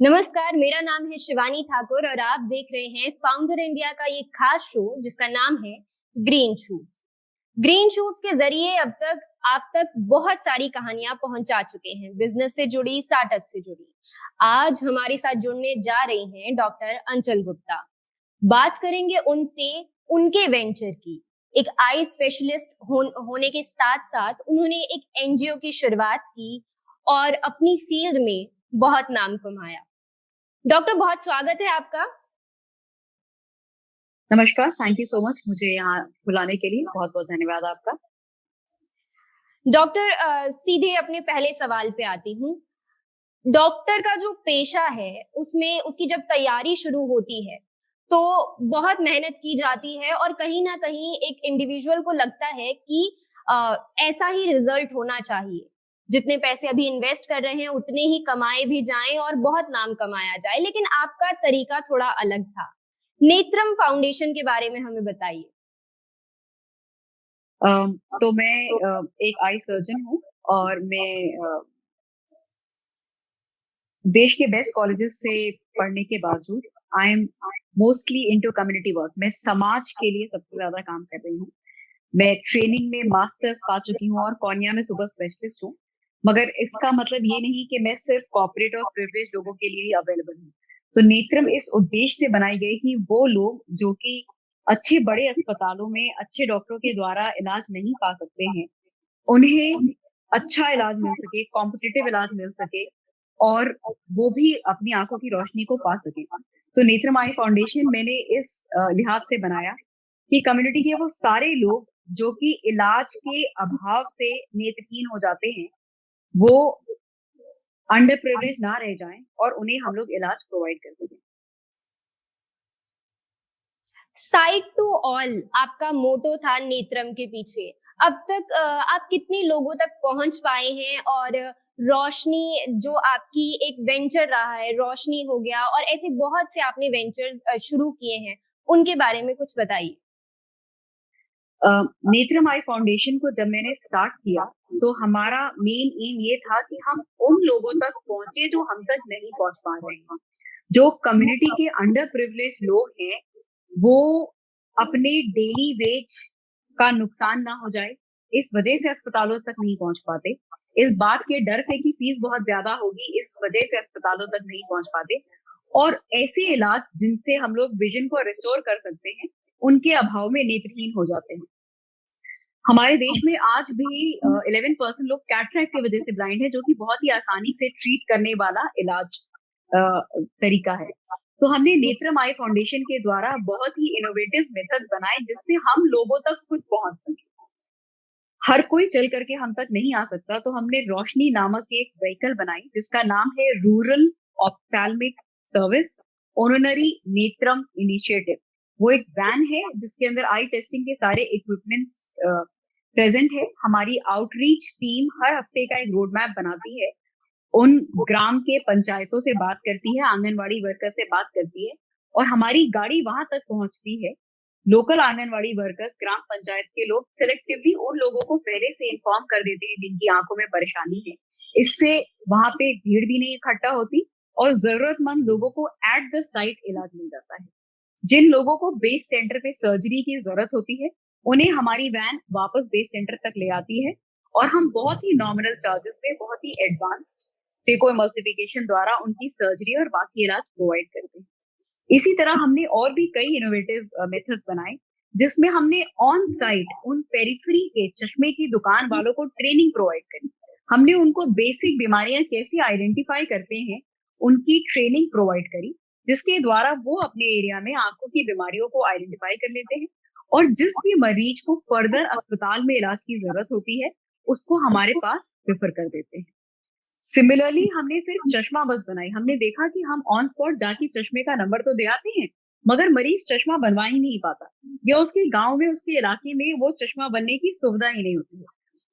नमस्कार, मेरा नाम है शिवानी ठाकुर और आप देख रहे हैं फाउंडर इंडिया का ये खास शो जिसका नाम है ग्रीन शूट। ग्रीन शूट्स के जरिए अब तक आप तक बहुत सारी कहानियां पहुंचा चुके हैं, बिजनेस से जुड़ी, स्टार्टअप से जुड़ी। आज हमारे साथ जुड़ने जा रही हैं डॉक्टर अंचल गुप्ता। बात करेंगे उनसे उनके वेंचर की। एक आई स्पेशलिस्ट होने के साथ साथ उन्होंने एक एनजीओ की शुरुआत की और अपनी फील्ड में बहुत नाम कमाया। डॉक्टर, बहुत स्वागत है आपका। नमस्कार, थैंक यू सो मच मुझे यहाँ बुलाने के लिए। बहुत बहुत धन्यवाद आपका। डॉक्टर, सीधे अपने पहले सवाल पे आती हूँ। डॉक्टर का जो पेशा है उसमें उसकी जब तैयारी शुरू होती है तो बहुत मेहनत की जाती है और कहीं ना कहीं एक इंडिविजुअल को लगता है कि ऐसा ही रिजल्ट होना चाहिए। जितने पैसे अभी इन्वेस्ट कर रहे हैं उतने ही कमाए भी जाएं और बहुत नाम कमाया जाए, लेकिन आपका तरीका थोड़ा अलग था। नेत्रम फाउंडेशन के बारे में हमें बताइए। तो मैं एक आई सर्जन हूँ और मैं देश के बेस्ट कॉलेजेस से पढ़ने के बावजूद I am mostly into community work. मैं समाज के लिए सबसे ज्यादा काम कर रही हूँ। मैं ट्रेनिंग में मास्टर्स पा चुकी हूँ और कॉर्निया में सुपर स्पेशलिस्ट हूँ। मगर इसका मतलब ये नहीं कि मैं सिर्फ कॉर्पोरेट और प्रिविलेज लोगों के लिए ही अवेलेबल हूँ। तो नेत्रम इस उद्देश्य से बनाई गई कि वो लोग जो कि अच्छे बड़े अस्पतालों में अच्छे डॉक्टरों के द्वारा इलाज नहीं पा सकते हैं, उन्हें अच्छा इलाज मिल सके, कॉम्पिटिटिव इलाज मिल सके और वो भी अपनी आंखों की रोशनी को पा सके। तो नेत्रम आई फाउंडेशन मैंने इस लिहाज से बनाया कि कम्युनिटी के वो सारे लोग जो कि इलाज के अभाव से नेत्रहीन हो जाते हैं, वो अंडर प्रिविलेज ना रह जाएं और उन्हें हम लोग इलाज प्रोवाइड कर सकें। साइट टू ऑल आपका मोटो था नेत्रम के पीछे। अब तक आप कितने लोगों तक पहुंच पाए हैं? और रोशनी जो आपकी एक वेंचर रहा है, रोशनी हो गया और ऐसे बहुत से आपने वेंचर्स शुरू किए हैं, उनके बारे में कुछ बताइए। नेत्रम आई फाउंडेशन को जब मैंने स्टार्ट किया तो हमारा मेन एम ये था कि हम उन लोगों तक पहुंचे जो हम तक नहीं पहुंच पा रहे हैं। जो कम्युनिटी के अंडर प्रिविलेज लोग हैं, वो अपने डेली वेज का नुकसान ना हो जाए इस वजह से अस्पतालों तक नहीं पहुंच पाते। इस बात के डर से कि फीस बहुत ज्यादा होगी, इस वजह से अस्पतालों तक नहीं पहुंच पाते। और ऐसे इलाज जिनसे हम लोग विजन को रिस्टोर कर सकते हैं, उनके अभाव में नेत्रहीन हो जाते हैं। हमारे देश में आज भी 11% लोग कैटरैक्ट की वजह से ब्लाइंड है, जो कि बहुत ही आसानी से ट्रीट करने वाला इलाज तरीका है। तो हमने नेत्रम आई फाउंडेशन के द्वारा बहुत ही इनोवेटिव मेथड बनाए जिससे हम लोगों तक खुद पहुंच सके। हर कोई चल करके हम तक नहीं आ सकता, तो हमने रोशनी नामक एक व्हीकल बनाई जिसका नाम है rural ophthalmic service honorary Netram initiative. वो एक वैन है जिसके अंदर आई टेस्टिंग के सारे इक्विपमेंट्स प्रेजेंट है। हमारी आउटरीच टीम हर हफ्ते का एक रोड मैप बनाती है, उन ग्राम के पंचायतों से बात करती है, आंगनवाड़ी वर्कर से बात करती है और हमारी गाड़ी वहां तक पहुंचती है। लोकल आंगनवाड़ी वर्कर्स, ग्राम पंचायत के लोग सिलेक्टिवली उन लोगों को पहले से इन्फॉर्म कर देते हैं जिनकी आंखों में परेशानी है। इससे वहां पे भीड़ भी नहीं इकट्ठा होती और जरूरतमंद लोगों को एट द साइट इलाज मिल जाता है। जिन लोगों को बेस सेंटर पे सर्जरी की जरूरत होती है, उन्हें हमारी वैन वापस बेस सेंटर तक ले आती है और हम बहुत ही नॉमिनल चार्जेस पे, बहुत ही एडवांस्ड फेको एमल्सिफिकेशन द्वारा उनकी सर्जरी और बाकी इलाज प्रोवाइड करते हैं। इसी तरह हमने और भी कई इनोवेटिव मेथड्स बनाए जिसमें हमने ऑन साइट उन पेरिफेरी के चश्मे की दुकान वालों को ट्रेनिंग प्रोवाइड करी। हमने उनको बेसिक बीमारियां कैसे आइडेंटिफाई करते हैं उनकी ट्रेनिंग प्रोवाइड करी, जिसके द्वारा वो अपने एरिया में आंखों की बीमारियों को आइडेंटिफाई कर लेते हैं और जिस भी मरीज को फर्दर अस्पताल में इलाज की जरूरत होती है उसको हमारे पास रेफर कर देते हैं। सिमिलरली हमने फिर चश्मा बस बनाई। हमने देखा कि हम ऑन स्पॉट जाके चश्मे का नंबर तो दे आते हैं, मगर मरीज चश्मा बनवा ही नहीं पाता, या उसके गांव में, उसके इलाके में वो चश्मा बनने की सुविधा ही नहीं होती है।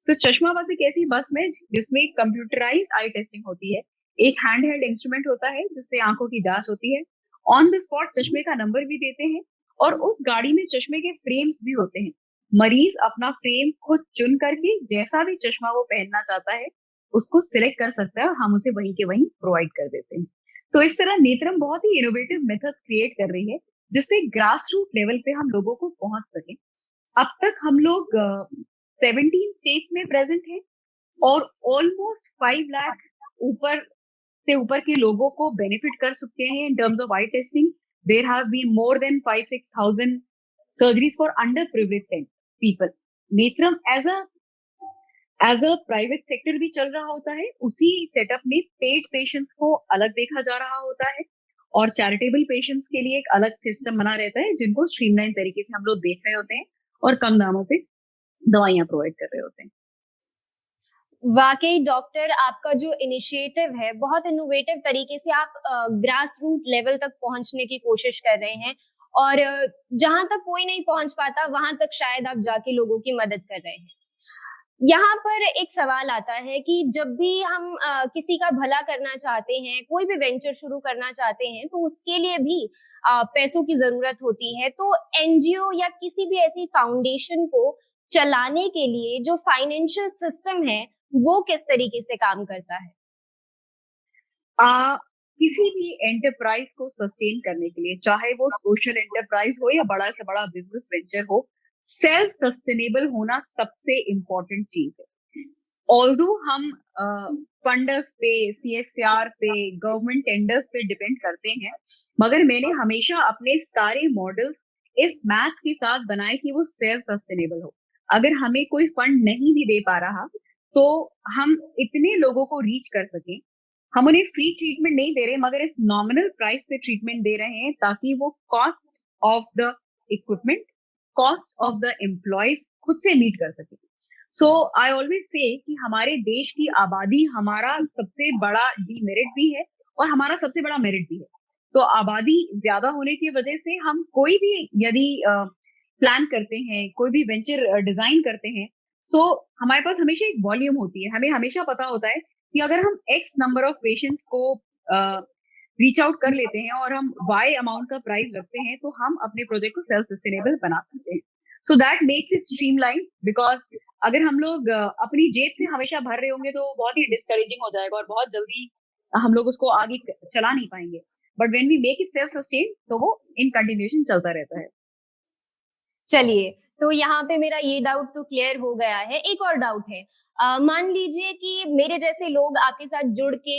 तो चश्मा बस एक ऐसी बस में जिसमें कंप्यूटराइज आई टेस्टिंग होती है, एक हैंड हेल्ड इंस्ट्रूमेंट होता है जिससे आंखों की जांच होती है, ऑन द स्पॉट चश्मे का नंबर भी देते हैं और उस गाड़ी में चश्मे के फ्रेम्स भी होते हैं। मरीज अपना फ्रेम खुद चुन करके जैसा भी चश्मा वो पहनना चाहता है उसको सिलेक्ट कर सकता है और हम उसे वहीं के वहीं प्रोवाइड कर देते हैं। तो इस तरह नेत्रम बहुत ही इनोवेटिव मेथड क्रिएट कर रही है जिससे ग्रास रूट लेवल पे हम लोगों को पहुंच सके। अब तक हम लोग 17 स्टेट में प्रेजेंट है और ऑलमोस्ट 5 लाख ऊपर से ऊपर के लोगों को बेनिफिट कर सकते हैं in terms of eye testing. There have been more than 5-6,000 surgeries for underprivileged people. Netram as a private sector भी चल रहा होता है, उसी सेटअप में पेड पेशेंट्स को अलग देखा जा रहा होता है और चैरिटेबल पेशेंट्स के लिए एक अलग सिस्टम बना रहता है जिनको स्ट्रीमलाइन तरीके से हम लोग देख रहे होते हैं और कम दामों पे दवाइयां प्रोवाइड कर रहे होते हैं। वाकई डॉक्टर, आपका जो इनिशिएटिव है बहुत इनोवेटिव तरीके से आप ग्रास रूट लेवल तक पहुंचने की कोशिश कर रहे हैं और जहां तक कोई नहीं पहुंच पाता वहां तक शायद आप जाके लोगों की मदद कर रहे हैं। यहाँ पर एक सवाल आता है कि जब भी हम किसी का भला करना चाहते हैं, कोई भी वेंचर शुरू करना चाहते हैं, तो उसके लिए भी पैसों की जरूरत होती है। तो एनजीओ या किसी भी ऐसी फाउंडेशन को चलाने के लिए जो फाइनेंशियल सिस्टम है वो किस तरीके से काम करता है? किसी भी एंटरप्राइज को सस्टेन करने के लिए, चाहे वो सोशल एंटरप्राइज हो या बड़ा से बड़ा बिजनेस वेंचर हो, सेल्फ सस्टेनेबल होना सबसे इम्पोर्टेंट चीज है। ऑल्दो हम फंडर्स पे, सीएसआर पे, गवर्नमेंट टेंडर्स पे डिपेंड करते हैं, मगर मैंने हमेशा अपने सारे मॉडल्स इस मैथ के साथ बनाए कि वो सेल्फ सस्टेनेबल हो। अगर हमें कोई फंड नहीं भी दे पा रहा तो हम इतने लोगों को रीच कर सकें, हम उन्हें फ्री ट्रीटमेंट नहीं दे रहे मगर इस नॉमिनल प्राइस पे ट्रीटमेंट दे रहे हैं ताकि वो cost of the equipment, cost of the employees खुद से मीट कर सके। सो आई ऑलवेज से कि हमारे देश की आबादी हमारा सबसे बड़ा डीमेरिट भी है और हमारा सबसे बड़ा मेरिट भी है। तो आबादी ज्यादा होने की वजह से हम कोई भी यदि प्लान करते हैं, कोई भी वेंचर डिजाइन करते हैं, तो हमारे पास हमेशा एक वॉल्यूम होती है। हमें हमेशा पता होता है कि अगर हम एक्स नंबर ऑफ पेशेंट्स को रीच आउट कर लेते हैं और हम वाई अमाउंट का प्राइस रखते हैं तो हम अपने प्रोजेक्ट को सेल्फ सस्टेनेबल बना सकते हैं। So that makes it streamline, because अगर हम लोग अपनी जेब से हमेशा भर रहे होंगे तो बहुत ही डिस्करेजिंग हो जाएगा और बहुत जल्दी हम लोग उसको आगे चला नहीं पाएंगे। But when we make it self sustain तो वो इन कंटिन्यूएशन चलता रहता है। चलिए, तो यहाँ पे मेरा ये डाउट तो क्लियर हो गया है। एक और डाउट है, मान लीजिए कि मेरे जैसे लोग आपके साथ जुड़ के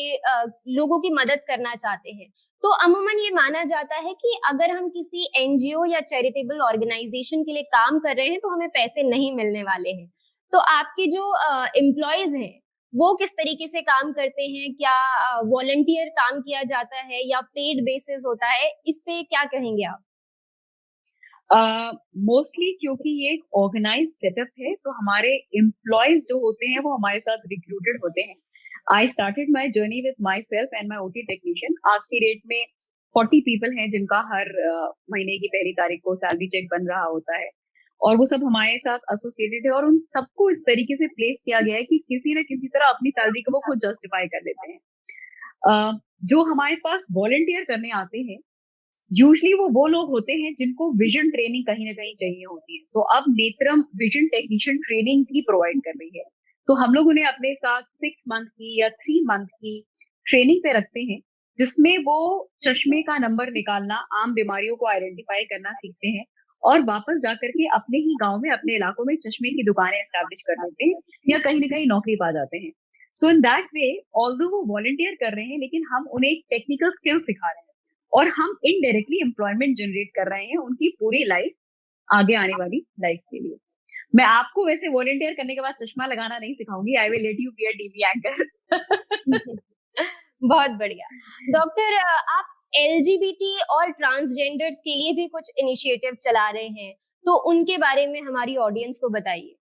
लोगों की मदद करना चाहते हैं, तो अमूमन ये माना जाता है कि अगर हम किसी एनजीओ या चैरिटेबल ऑर्गेनाइजेशन के लिए काम कर रहे हैं तो हमें पैसे नहीं मिलने वाले हैं। तो आपके जो एम्प्लॉयज हैं वो किस तरीके से काम करते हैं? क्या वॉलंटियर काम किया जाता है या पेड बेसिस होता है? इस पे क्या कहेंगे आप? मोस्टली क्योंकि ये एक ऑर्गेनाइज सेटअप है तो हमारे एम्प्लॉयज जो होते हैं वो हमारे साथ रिक्रूटेड होते हैं। I started my journey with my self and my OT technician. आज की डेट में 40 पीपल हैं जिनका हर महीने की पहली तारीख को सैलरी चेक बन रहा होता है और वो सब हमारे साथ एसोसिएटेड है और उन सबको इस तरीके से प्लेस किया गया है कि किसी न किसी तरह अपनी सैलरी को वो खुद जस्टिफाई कर लेते हैं। जो हमारे पास वॉलंटियर करने आते हैं यूजली वो लोग होते हैं जिनको विजन ट्रेनिंग कहीं ना कहीं चाहिए होती है। तो अब नेत्रम विजन टेक्नीशियन ट्रेनिंग भी प्रोवाइड कर रही है। तो हम लोग उन्हें अपने साथ 6 मंथ की या 3 मंथ की ट्रेनिंग पे रखते हैं जिसमें वो चश्मे का नंबर निकालना, आम बीमारियों को आइडेंटिफाई करना सीखते हैं और वापस जाकर के अपने ही गांव में, अपने इलाकों में चश्मे की दुकानें एस्टैब्लिश कर लेते हैं या कहीं ना कहीं नौकरी पा जाते हैं। सो इन दैट वे ऑल्दो वो वॉलंटियर कर रहे हैं लेकिन हम उन्हें टेक्निकल स्किल सिखा रहे हैं और हम इनडायरेक्टली एम्प्लॉयमेंट जनरेट कर रहे हैं उनकी पूरी लाइफ, आगे आने वाली लाइफ के लिए। मैं आपको वैसे वॉलंटियर करने के बाद चश्मा लगाना नहीं सिखाऊंगी। I will let you be a TV anchor. बहुत बढ़िया। डॉक्टर, आप एलजीबीटी और ट्रांसजेंडर्स के लिए भी कुछ इनिशिएटिव चला रहे हैं, तो उनके बारे में हमारी ऑडियंस को बताइए।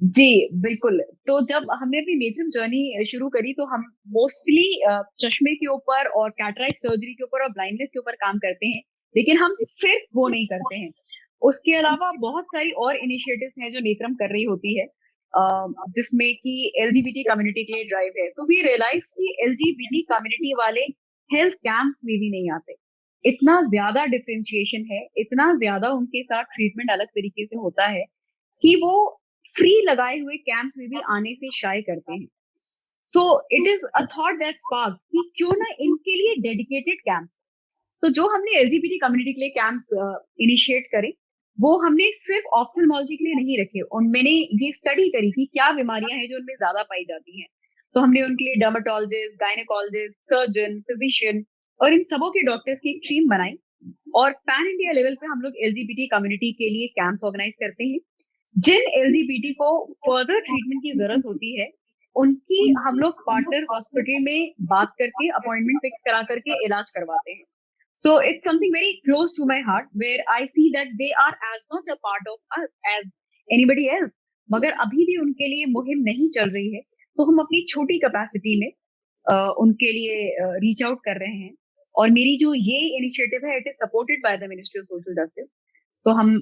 जी बिल्कुल। तो जब हमने अपनी नेत्रम जर्नी शुरू करी तो हम मोस्टली चश्मे के ऊपर और कैटरैक्ट सर्जरी के ऊपर और ब्लाइंडनेस के ऊपर काम करते हैं, लेकिन हम सिर्फ वो नहीं करते हैं। उसके अलावा बहुत सारी और इनिशिएटिव्स हैं जो नेत्रम कर रही होती है, जिसमें कि एलजीबीटी कम्युनिटी के लिए ड्राइव है। तो वी रियलाइज कि एलजीबीटी कम्युनिटी वाले हेल्थ कैंप्स में भी नहीं आते। इतना ज्यादा डिफरेंशिएशन है, इतना ज्यादा उनके साथ ट्रीटमेंट अलग तरीके से होता है कि वो फ्री लगाए हुए कैंप में भी आने से शाय करते हैं। So it is a thought that spark कि क्यों ना इनके लिए डेडिकेटेड कैंप्स। तो जो हमने एलजीबीटी कम्युनिटी के लिए कैंप्स इनिशिएट करे, वो हमने सिर्फ ऑप्थेल्मोलॉजी के लिए नहीं रखे। और मैंने ये स्टडी करी कि क्या बीमारियां हैं जो उनमें ज्यादा पाई जाती हैं। तो हमने उनके लिए डर्मेटोलॉजिस्ट, गायनेकोलॉजिस्ट, सर्जन, फिजिशियन और इन सबों के डॉक्टर्स की एक टीम बनाई। और पैन इंडिया लेवल पे हम लोग एलजीबीटी कम्युनिटी के लिए कैंप्स ऑर्गेनाइज करते हैं। जिन एलजीबीटी को फर्दर ट्रीटमेंट की जरूरत होती है, उनकी हम लोग पार्टनर हॉस्पिटल में बात करके अपॉइंटमेंट फिक्स करा करके इलाज करवाते हैं। So it's something very close to my heart where I see that they are as much a part of us as anybody else. मगर अभी भी उनके लिए मुहिम नहीं चल रही है, तो हम अपनी छोटी कैपेसिटी में उनके लिए रीच आउट कर रहे हैं। और मेरी जो ये इनिशिएटिव है, it is supported by the ministry of social justice. तो हम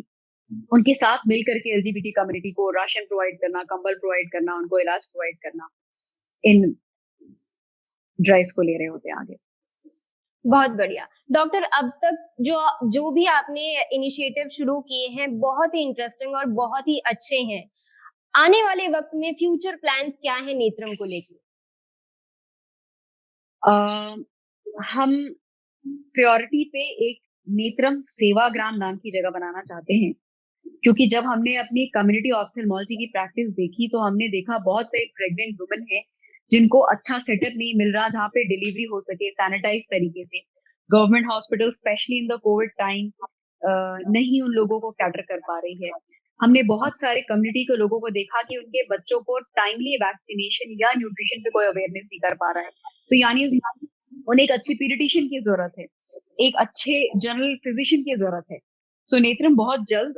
उनके साथ मिल करके एलजीबीटी कम्युनिटी को राशन प्रोवाइड करना, कंबल प्रोवाइड करना, उनको इलाज प्रोवाइड करना, इन ड्राइव्स को ले रहे होते हैं आगे। बहुत बढ़िया डॉक्टर, अब तक जो भी आपने इनिशिएटिव शुरू किए हैं बहुत ही इंटरेस्टिंग और बहुत ही अच्छे हैं। आने वाले वक्त में फ्यूचर प्लान्स क्या है नेत्रम को लेकर? हम प्रायोरिटी पे एक नेत्रम सेवाग्राम नाम की जगह बनाना चाहते हैं, क्योंकि जब हमने अपनी कम्युनिटी ऑप्थेल्मोलॉजी की प्रैक्टिस देखी तो हमने देखा बहुत से प्रेग्नेंट वुमेन है जिनको अच्छा सेटअप नहीं मिल रहा जहाँ पे डिलीवरी हो सके सैनिटाइज तरीके से। Government hospital specially in the Covid time नहीं उन लोगों को कैटर कर पा रही है। हमने बहुत सारे कम्युनिटी के लोगों को देखा कि उनके बच्चों को टाइमली वैक्सीनेशन या न्यूट्रिशन पे कोई अवेयरनेस नहीं कर पा रहा है। तो यानी उन्हें एक अच्छी पीडियाट्रिशियन की जरूरत है, एक अच्छे जनरल फिजिशियन की जरूरत है। सो नेत्रम बहुत जल्द,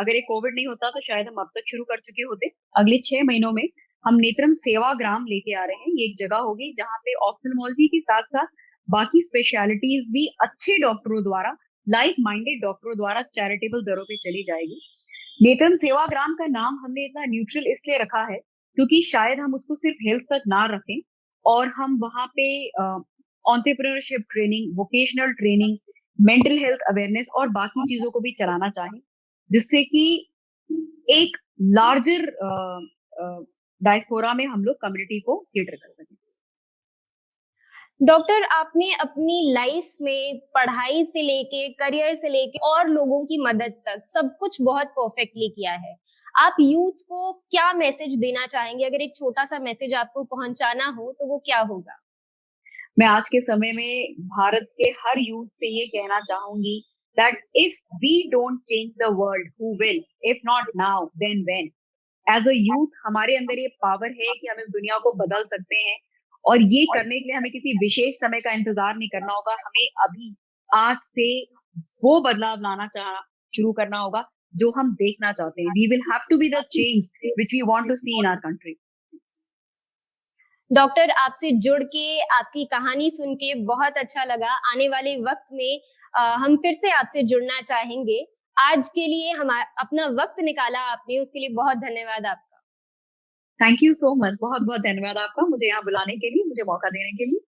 अगर ये कोविड नहीं होता तो शायद हम अब तक शुरू कर चुके होते। अगले 6 महीनों में हम नेत्रम सेवाग्राम लेके आ रहे हैं। ये एक जगह होगी जहाँ पे ऑप्थेल्मोलॉजी के साथ साथ बाकी स्पेशलिटीज भी अच्छे डॉक्टरों द्वारा, लाइक माइंडेड डॉक्टरों द्वारा चैरिटेबल दरों पे चली जाएगी। नेत्रम सेवाग्राम का नाम हमने इतना न्यूट्रल इसलिए रखा है क्योंकि शायद हम उसको सिर्फ हेल्थ तक ना रखें और हम वहाँ पे entrepreneurship training, vocational training, mental health awareness और बाकी चीजों को भी चलाना चाहें, जिससे कि एक लार्जर डायस्पोरा में हम लोग कम्युनिटी को केटर कर सकें। डॉक्टर, आपने अपनी लाइफ में पढ़ाई से लेके, करियर से लेके और लोगों की मदद तक सब कुछ बहुत परफेक्टली किया है। आप यूथ को क्या मैसेज देना चाहेंगे? अगर एक छोटा सा मैसेज आपको पहुंचाना हो तो वो क्या होगा? मैं आज के समय में भारत के हर यूथ से ये कहना चाहूंगी that if we don't change the world, who will? If not now, then when? As a youth, हमारे अंदर ये पावर है कि हम इस दुनिया को बदल सकते हैं, और ये करने के लिए हमें किसी विशेष समय का इंतजार नहीं करना होगा। हमें अभी आज से वो बदलाव लाना शुरू करना होगा जो हम देखना चाहते हैं। We will have to be the change which we want to see in our country. Doctor, आपसे जुड़ के, आपकी कहानी सुन के बहुत अच्छा लगा। आने वाले वक्त में हम फिर से आपसे जुड़ना चाहेंगे। आज के लिए हम अपना वक्त निकाला आपने, उसके लिए बहुत धन्यवाद आपका। थैंक यू सो मच, बहुत बहुत धन्यवाद आपका मुझे यहाँ बुलाने के लिए, मुझे मौका देने के लिए।